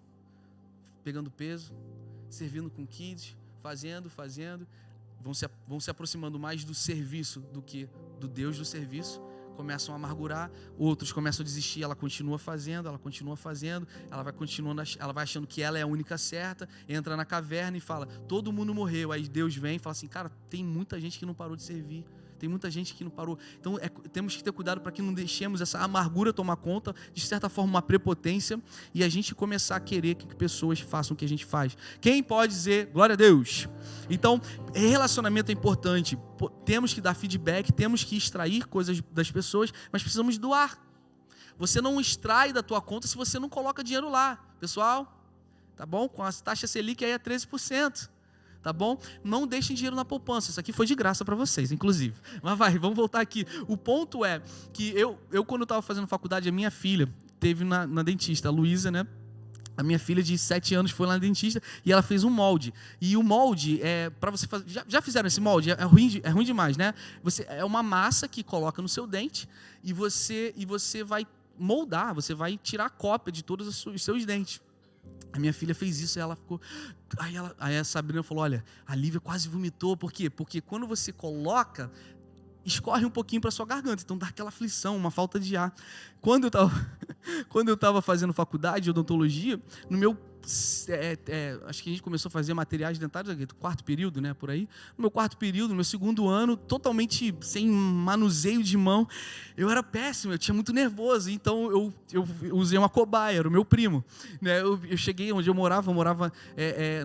pegando peso, servindo com kids, fazendo, vão se aproximando mais do serviço do que do Deus do serviço, começam a amargurar, outros começam a desistir, ela continua fazendo, ela vai achando que ela é a única certa, entra na caverna e fala, todo mundo morreu, aí Deus vem e fala assim, cara, tem muita gente que não parou de servir, tem muita gente que não parou. Então temos que ter cuidado para que não deixemos essa amargura tomar conta, de certa forma uma prepotência, e a gente começar a querer que pessoas façam o que a gente faz. Quem pode dizer glória a Deus? Então, relacionamento é importante, temos que dar feedback, temos que extrair coisas das pessoas, mas precisamos doar. Você não extrai da tua conta se você não coloca dinheiro lá. Pessoal, tá bom? Com a taxa Selic aí é 13%. Tá bom? Não deixem dinheiro na poupança. Isso aqui foi de graça para vocês, inclusive. Mas vamos voltar aqui. O ponto é que eu quando estava fazendo faculdade, a minha filha teve na dentista, a Luísa, né? A minha filha de 7 anos foi lá na dentista e ela fez um molde. E o molde, para você fazer... Já fizeram esse molde? É ruim demais, né? É uma massa que coloca no seu dente e você vai moldar, você vai tirar a cópia de todos os seus dentes. A minha filha fez isso e ela ficou... Aí a Sabrina falou, olha, a Lívia quase vomitou. Por quê? Porque quando você coloca, escorre um pouquinho para sua garganta. Então dá aquela aflição, uma falta de ar. Quando eu estava fazendo faculdade de odontologia, no meu... acho que a gente começou a fazer materiais dentários, quarto período, né, por aí. No meu quarto período, no meu segundo ano, totalmente sem manuseio de mão, eu era péssimo, eu tinha muito nervoso, então eu usei uma cobaia, era o meu primo, né? Eu cheguei onde eu morava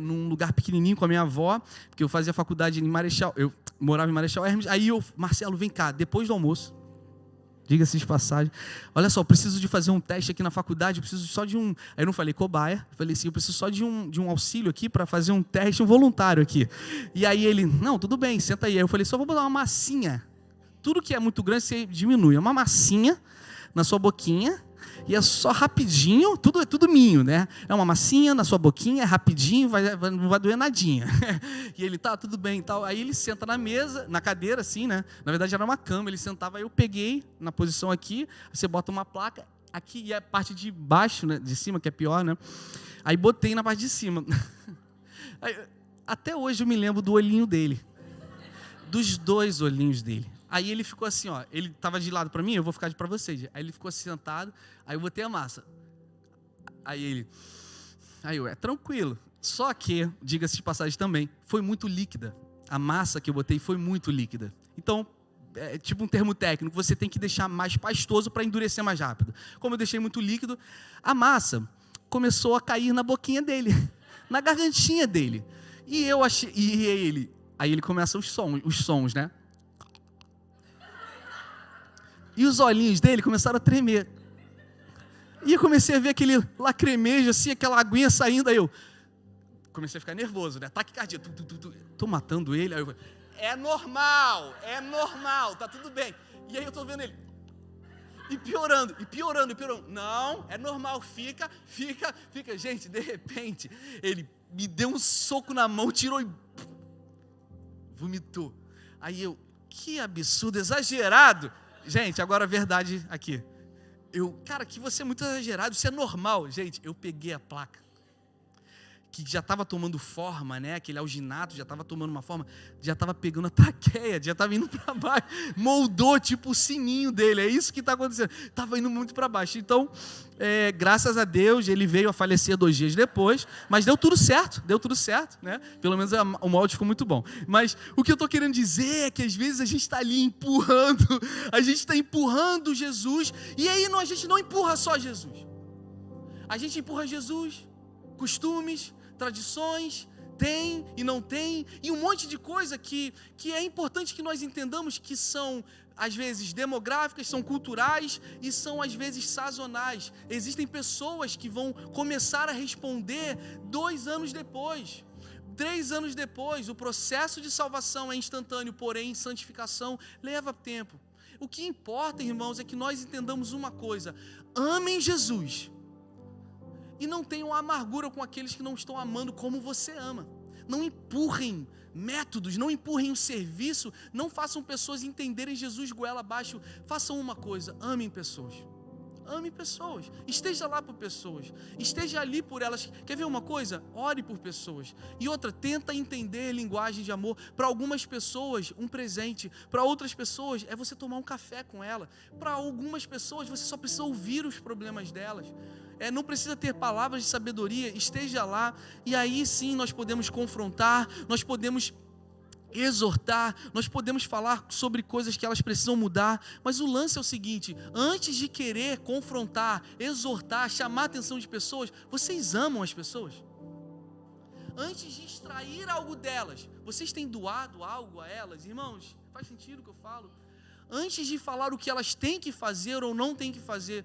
num lugar pequenininho com a minha avó, porque eu fazia faculdade em Marechal, eu morava em Marechal Hermes, aí Marcelo, vem cá, depois do almoço, diga-se de passagem, olha só, eu preciso de fazer um teste aqui na faculdade, eu preciso só de um... Aí eu não falei cobaia, eu falei assim, eu preciso só de um auxílio aqui para fazer um teste, um voluntário aqui. E aí ele, não, tudo bem, senta aí. Aí eu falei, só vou botar uma massinha. Tudo que é muito grande você diminui. É uma massinha na sua boquinha e é só rapidinho, é tudo minho, né? É uma massinha na sua boquinha, é rapidinho, não vai doer nadinha. E ele, tá, tudo bem e tal. Aí ele senta na mesa, na cadeira, assim, né? Na verdade era uma cama, ele sentava, aí eu peguei na posição aqui, você bota uma placa, aqui e a parte de baixo, né? De cima, que é pior, né? Aí botei na parte de cima. Aí, até hoje eu me lembro do olhinho dele. Dos 2 olhinhos dele. Aí ele ficou assim, ó, ele estava de lado para mim, eu vou ficar para vocês. Aí ele ficou assim, sentado, aí eu botei a massa. Aí eu, tranquilo. Só que, diga-se de passagem também, foi muito líquida. A massa que eu botei foi muito líquida. Então, é tipo um termo técnico, você tem que deixar mais pastoso para endurecer mais rápido. Como eu deixei muito líquido, a massa começou a cair na boquinha dele, na gargantinha dele. E eu achei, aí ele começa os sons, né? E os olhinhos dele começaram a tremer. E eu comecei a ver aquele lacrimejo, assim, aquela aguinha saindo, aí eu comecei a ficar nervoso, né? Taquicardia, tô matando ele, aí eu falei, é normal, tá tudo bem. E aí eu tô vendo ele, e piorando. Não, é normal, fica. Gente, de repente, ele me deu um soco na mão, tirou e vomitou. Aí eu, que absurdo, exagerado. Gente, agora a verdade aqui. Cara, que você é muito exagerado, isso é normal. Gente, eu peguei a placa, que já estava tomando forma, né? Aquele alginato já estava tomando uma forma, já estava pegando a traqueia, já estava indo para baixo, moldou tipo o sininho dele, é isso que está acontecendo, estava indo muito para baixo. Então, graças a Deus, ele veio a falecer 2 dias depois, mas deu tudo certo, né? Pelo menos o molde ficou muito bom. Mas o que eu estou querendo dizer é que às vezes a gente está ali empurrando, a gente está empurrando Jesus, e aí a gente não empurra só Jesus, a gente empurra Jesus, costumes, tradições, tem e não tem, e um monte de coisa que é importante que nós entendamos que são, às vezes, demográficas, são culturais e são, às vezes, sazonais. Existem pessoas que vão começar a responder 2 anos depois, 3 anos depois. O processo de salvação é instantâneo, porém, santificação leva tempo. O que importa, irmãos, é que nós entendamos uma coisa: amem Jesus e não tenham amargura com aqueles que não estão amando como você ama. Não empurrem métodos, não empurrem o serviço, não façam pessoas entenderem Jesus goela abaixo. Façam uma coisa: amem pessoas. Ame pessoas, esteja lá por pessoas, esteja ali por elas. Quer ver uma coisa? Ore por pessoas. E outra, tenta entender linguagem de amor. Para algumas pessoas, um presente. Para outras pessoas, é você tomar um café com ela. Para algumas pessoas, você só precisa ouvir os problemas delas. Não precisa ter palavras de sabedoria, esteja lá, e aí sim nós podemos confrontar, nós podemos exortar, nós podemos falar sobre coisas que elas precisam mudar, mas o lance é o seguinte: antes de querer confrontar, exortar, chamar a atenção de pessoas, vocês amam as pessoas? Antes de extrair algo delas, vocês têm doado algo a elas? Irmãos, faz sentido o que eu falo? Antes de falar o que elas têm que fazer ou não têm que fazer,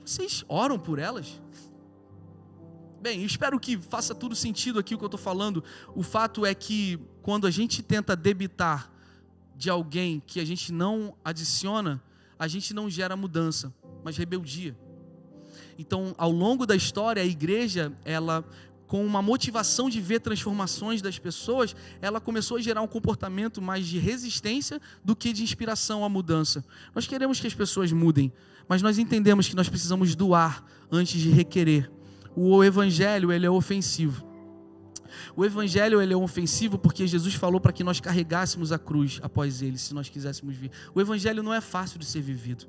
vocês oram por elas? Bem, eu espero que faça tudo sentido aqui o que eu estou falando. O fato é que quando a gente tenta debitar de alguém que a gente não adiciona, a gente não gera mudança, mas rebeldia. Então, ao longo da história, a igreja, ela, com uma motivação de ver transformações das pessoas, ela começou a gerar um comportamento mais de resistência do que de inspiração à mudança. Nós queremos que as pessoas mudem, mas nós entendemos que nós precisamos doar antes de requerer. O evangelho, ele é ofensivo. O evangelho, ele é ofensivo porque Jesus falou para que nós carregássemos a cruz após ele, se nós quiséssemos vir. O evangelho não é fácil de ser vivido,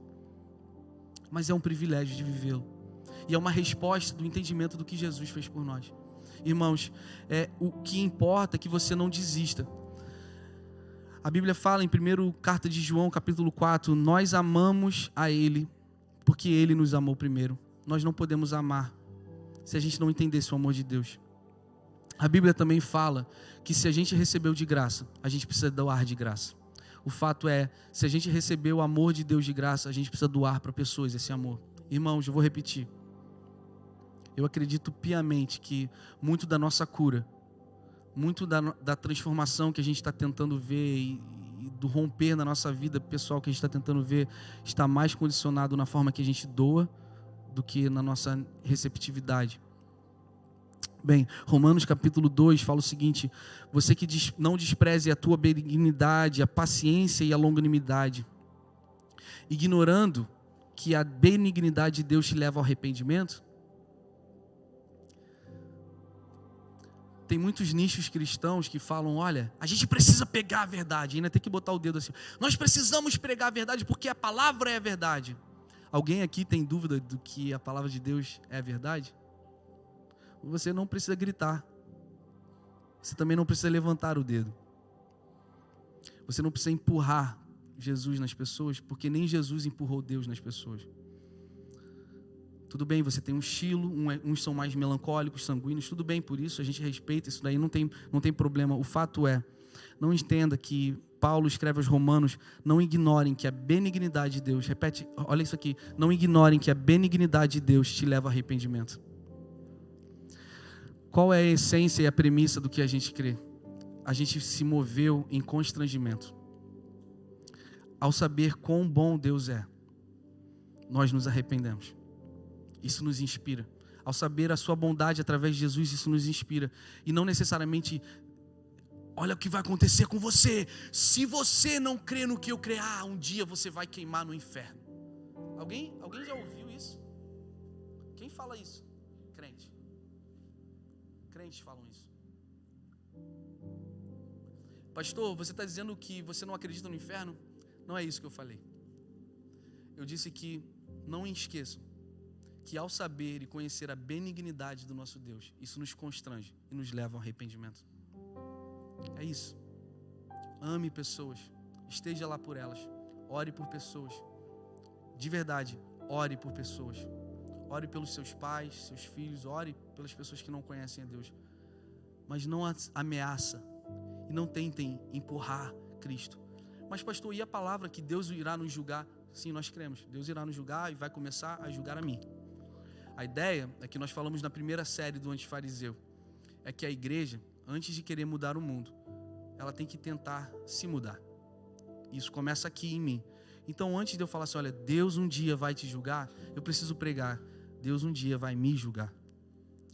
mas é um privilégio de vivê-lo. E é uma resposta do entendimento do que Jesus fez por nós. Irmãos, o que importa é que você não desista. A Bíblia fala em 1ª carta de João, capítulo 4, nós amamos a Ele, porque Ele nos amou primeiro. Nós não podemos amar se a gente não entendesse o amor de Deus. A Bíblia também fala que se a gente recebeu de graça, a gente precisa doar de graça. O fato é, se a gente recebeu o amor de Deus de graça, a gente precisa doar para pessoas esse amor. Irmãos, eu vou repetir. Eu acredito piamente que muito da nossa cura, muito da transformação que a gente está tentando ver e do romper na nossa vida pessoal que a gente está tentando ver, está mais condicionado na forma que a gente doa do que na nossa receptividade. Bem, Romanos capítulo 2 fala o seguinte: você que não despreze a tua benignidade, a paciência e a longanimidade, ignorando que a benignidade de Deus te leva ao arrependimento. Tem muitos nichos cristãos que falam: olha, a gente precisa pegar a verdade, ainda tem que botar o dedo assim, nós precisamos pregar a verdade porque a palavra é a verdade. Alguém aqui tem dúvida do que a palavra de Deus é a verdade? Você não precisa gritar. Você também não precisa levantar o dedo. Você não precisa empurrar Jesus nas pessoas, porque nem Jesus empurrou Deus nas pessoas. Tudo bem, você tem um estilo, uns são mais melancólicos, sanguíneos, tudo bem, por isso a gente respeita, isso daí não tem problema. O fato é, não entenda que Paulo escreve aos Romanos, não ignorem que a benignidade de Deus, repete, olha isso aqui, não ignorem que a benignidade de Deus te leva a arrependimento. Qual é a essência e a premissa do que a gente crê? A gente se moveu em constrangimento. Ao saber quão bom Deus é, nós nos arrependemos. Isso nos inspira. Ao saber a sua bondade através de Jesus, isso nos inspira. E não necessariamente, olha o que vai acontecer com você. Se você não crê no que eu creio, um dia você vai queimar no inferno. Alguém já ouviu isso? Quem fala isso? Crente. Crentes falam isso. Pastor, você está dizendo que você não acredita no inferno? Não é isso que eu falei. Eu disse que não esqueçam que ao saber e conhecer a benignidade do nosso Deus, isso nos constrange e nos leva ao arrependimento. É isso. Ame pessoas, esteja lá por elas, ore por pessoas. De verdade, ore por pessoas. Ore pelos seus pais, seus filhos, ore pelas pessoas que não conhecem a Deus. Mas não ameaça e não tentem empurrar Cristo. Mas pastor, e a palavra que Deus irá nos julgar? Sim, nós cremos. Deus irá nos julgar e vai começar a julgar a mim. A ideia é que nós falamos na primeira série do Antifariseu. É que a igreja, antes de querer mudar o mundo, ela tem que tentar se mudar. Isso começa aqui em mim. Então, antes de eu falar assim, olha, Deus um dia vai te julgar, eu preciso pregar, Deus um dia vai me julgar.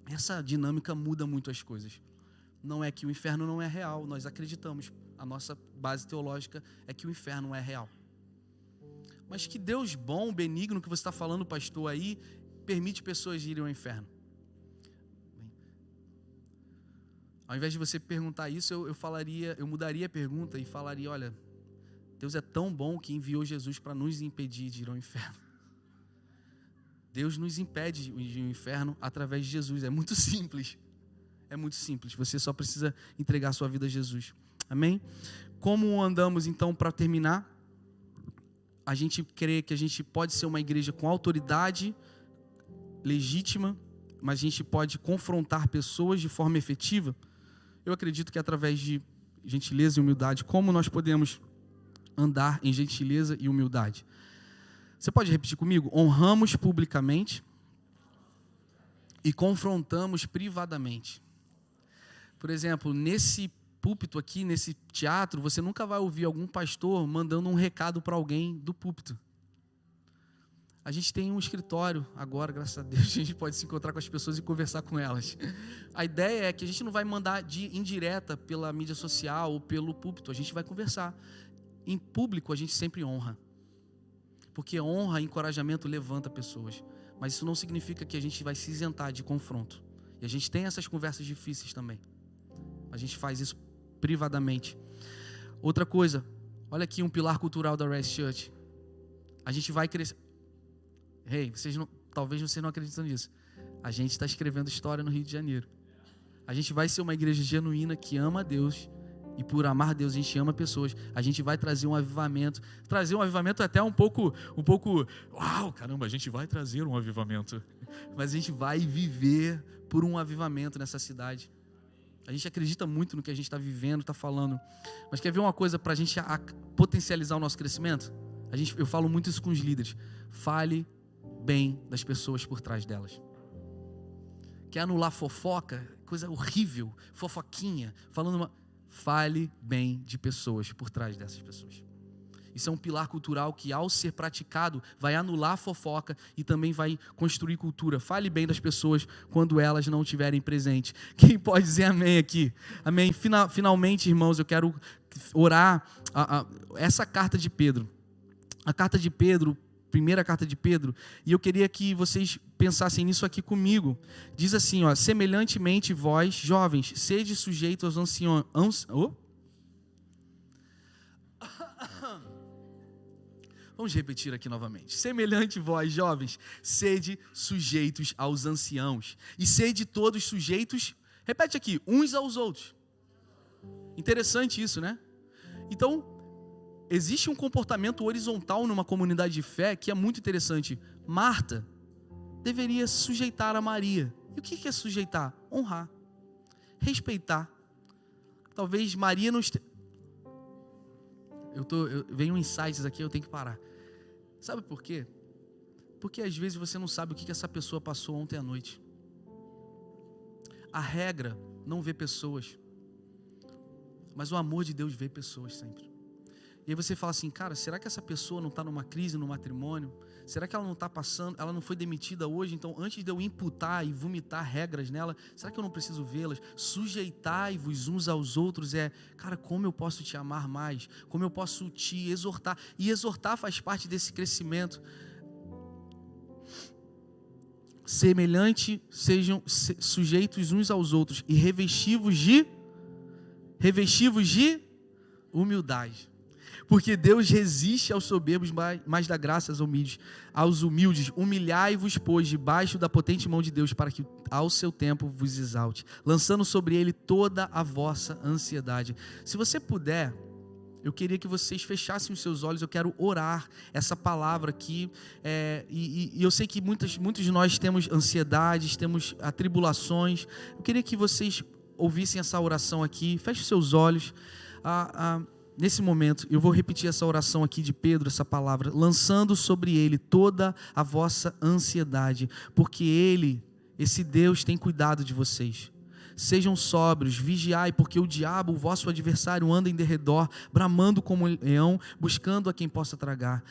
Essa dinâmica muda muito as coisas. Não é que o inferno não é real, nós acreditamos. A nossa base teológica é que o inferno é real. Mas que Deus bom, benigno, que você está falando, pastor, aí, permite pessoas irem ao inferno. Ao invés de você perguntar isso, eu mudaria a pergunta e falaria, olha, Deus é tão bom que enviou Jesus para nos impedir de ir ao inferno. Deus nos impede de ir ao inferno através de Jesus. É muito simples. É muito simples. Você só precisa entregar a sua vida a Jesus. Amém? Como andamos então para terminar? A gente crê que a gente pode ser uma igreja com autoridade legítima, mas a gente pode confrontar pessoas de forma efetiva. Eu acredito que através de gentileza e humildade, como nós podemos andar em gentileza e humildade? Você pode repetir comigo? Honramos publicamente e confrontamos privadamente. Por exemplo, nesse púlpito aqui, nesse teatro, você nunca vai ouvir algum pastor mandando um recado para alguém do púlpito. A gente tem um escritório agora, graças a Deus, a gente pode se encontrar com as pessoas e conversar com elas. A ideia é que a gente não vai mandar de indireta pela mídia social ou pelo púlpito, a gente vai conversar. Em público a gente sempre honra, porque honra e encorajamento levanta pessoas, mas isso não significa que a gente vai se isentar de confronto. E a gente tem essas conversas difíceis também. A gente faz isso privadamente. Outra coisa, olha aqui um pilar cultural da Rest Church. A gente vai crescer. Talvez vocês não acreditem nisso. A gente está escrevendo história no Rio de Janeiro. A gente vai ser uma igreja genuína que ama a Deus. E por amar a Deus, a gente ama pessoas. A gente vai trazer um avivamento. Trazer um avivamento até um pouco... Uau, caramba, a gente vai trazer um avivamento. Mas a gente vai viver por um avivamento nessa cidade. A gente acredita muito no que a gente está vivendo, está falando. Mas quer ver uma coisa para a gente potencializar o nosso crescimento? Eu falo muito isso com os líderes. Fale bem das pessoas por trás delas. Quer anular fofoca? Coisa horrível. Fofoquinha. Fale bem de pessoas por trás dessas pessoas. Isso é um pilar cultural que, ao ser praticado, vai anular a fofoca e também vai construir cultura. Fale bem das pessoas quando elas não estiverem presentes. Quem pode dizer amém aqui? Amém. Finalmente, irmãos, eu quero orar essa carta de Pedro. A carta de Pedro, primeira carta de Pedro, e eu queria que vocês pensassem nisso aqui comigo. Diz assim, semelhantemente vós, jovens, sede sujeitos aos anciões. Vamos repetir aqui novamente. Semelhante vós, jovens, sede sujeitos aos anciãos. E sede todos sujeitos, repete aqui, uns aos outros. Interessante isso, né? Então, existe um comportamento horizontal numa comunidade de fé que é muito interessante. Marta deveria sujeitar a Maria. E o que é sujeitar? Honrar, respeitar. Talvez Maria não esteja... Venho insights aqui, eu tenho que parar. Sabe por quê? Porque às vezes você não sabe o que essa pessoa passou ontem à noite. A regra não vê pessoas, mas o amor de Deus vê pessoas sempre. E aí você fala assim, cara, será que essa pessoa não está numa crise no matrimônio? Será que ela não está passando, ela não foi demitida hoje? Então antes de eu imputar e vomitar regras nela, será que eu não preciso vê-las? Sujeitai-vos uns aos outros cara, como eu posso te amar mais? Como eu posso te exortar? E exortar faz parte desse crescimento. Semelhante, sejam sujeitos uns aos outros e revestivos de humildade. Porque Deus resiste aos soberbos, mas dá graças aos humildes. Humilhai-vos, pois, debaixo da potente mão de Deus, para que ao seu tempo vos exalte, lançando sobre ele toda a vossa ansiedade. Se você puder, eu queria que vocês fechassem os seus olhos. Eu quero orar essa palavra aqui. E eu sei que muitos de nós temos ansiedades, temos atribulações. Eu queria que vocês ouvissem essa oração aqui. Feche os seus olhos. Nesse momento, eu vou repetir essa oração aqui de Pedro, essa palavra, lançando sobre ele toda a vossa ansiedade, porque ele, esse Deus, tem cuidado de vocês. Sejam sóbrios, vigiai, porque o diabo, o vosso adversário, anda em derredor, bramando como um leão, buscando a quem possa tragar.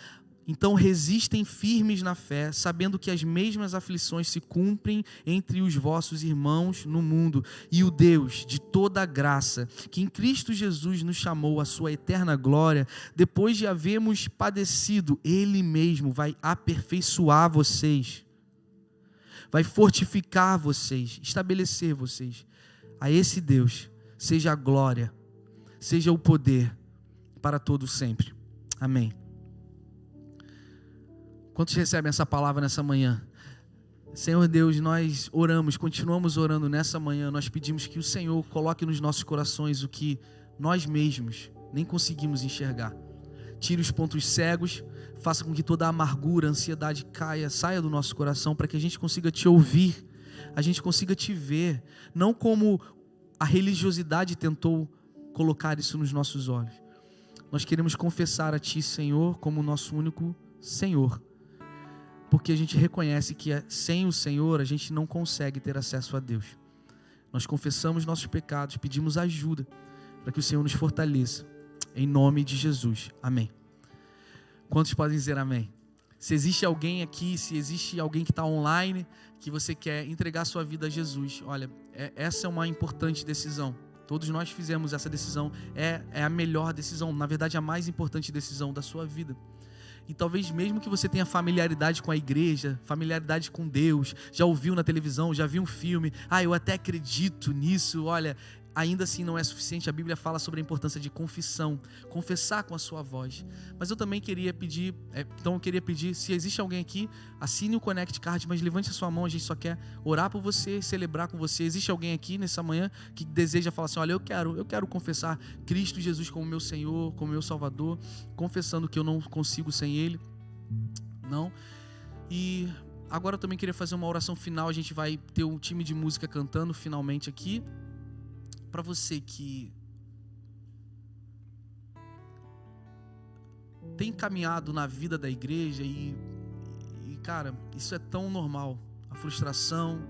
Então resistem firmes na fé, sabendo que as mesmas aflições se cumprem entre os vossos irmãos no mundo. E o Deus de toda a graça, que em Cristo Jesus nos chamou à sua eterna glória, depois de havermos padecido, Ele mesmo vai aperfeiçoar vocês, vai fortificar vocês, estabelecer vocês. A esse Deus seja a glória, seja o poder para todo sempre. Amém. Quantos recebem essa palavra nessa manhã? Senhor Deus, nós oramos, continuamos orando nessa manhã. Nós pedimos que o Senhor coloque nos nossos corações o que nós mesmos nem conseguimos enxergar. Tire os pontos cegos, faça com que toda a amargura, a ansiedade saia do nosso coração, para que a gente consiga te ouvir, a gente consiga te ver, não como a religiosidade tentou colocar isso nos nossos olhos. Nós queremos confessar a Ti, Senhor, como o nosso único Senhor, porque a gente reconhece que sem o Senhor a gente não consegue ter acesso a Deus. Nós confessamos nossos pecados, pedimos ajuda para que o Senhor nos fortaleça, em nome de Jesus, amém. Quantos podem dizer amém? Se existe alguém aqui, se existe alguém que está online, que você quer entregar sua vida a Jesus, olha, essa é uma importante decisão. Todos nós fizemos essa decisão, é a melhor decisão, na verdade a mais importante decisão da sua vida. E talvez mesmo que você tenha familiaridade com a igreja, familiaridade com Deus, já ouviu na televisão, já viu um filme, eu até acredito nisso, olha, ainda assim não é suficiente. A Bíblia fala sobre a importância de confissão, confessar com a sua voz. Mas eu também queria pedir, se existe alguém aqui, assine o Connect Card, mas levante a sua mão, a gente só quer orar por você, celebrar com você. Existe alguém aqui nessa manhã que deseja falar assim, olha, eu quero confessar Cristo Jesus como meu Senhor, como meu Salvador, confessando que eu não consigo sem Ele? Não? E agora eu também queria fazer uma oração final. A gente vai ter um time de música cantando finalmente aqui. Para você que tem caminhado na vida da igreja e, cara, isso é tão normal. A frustração,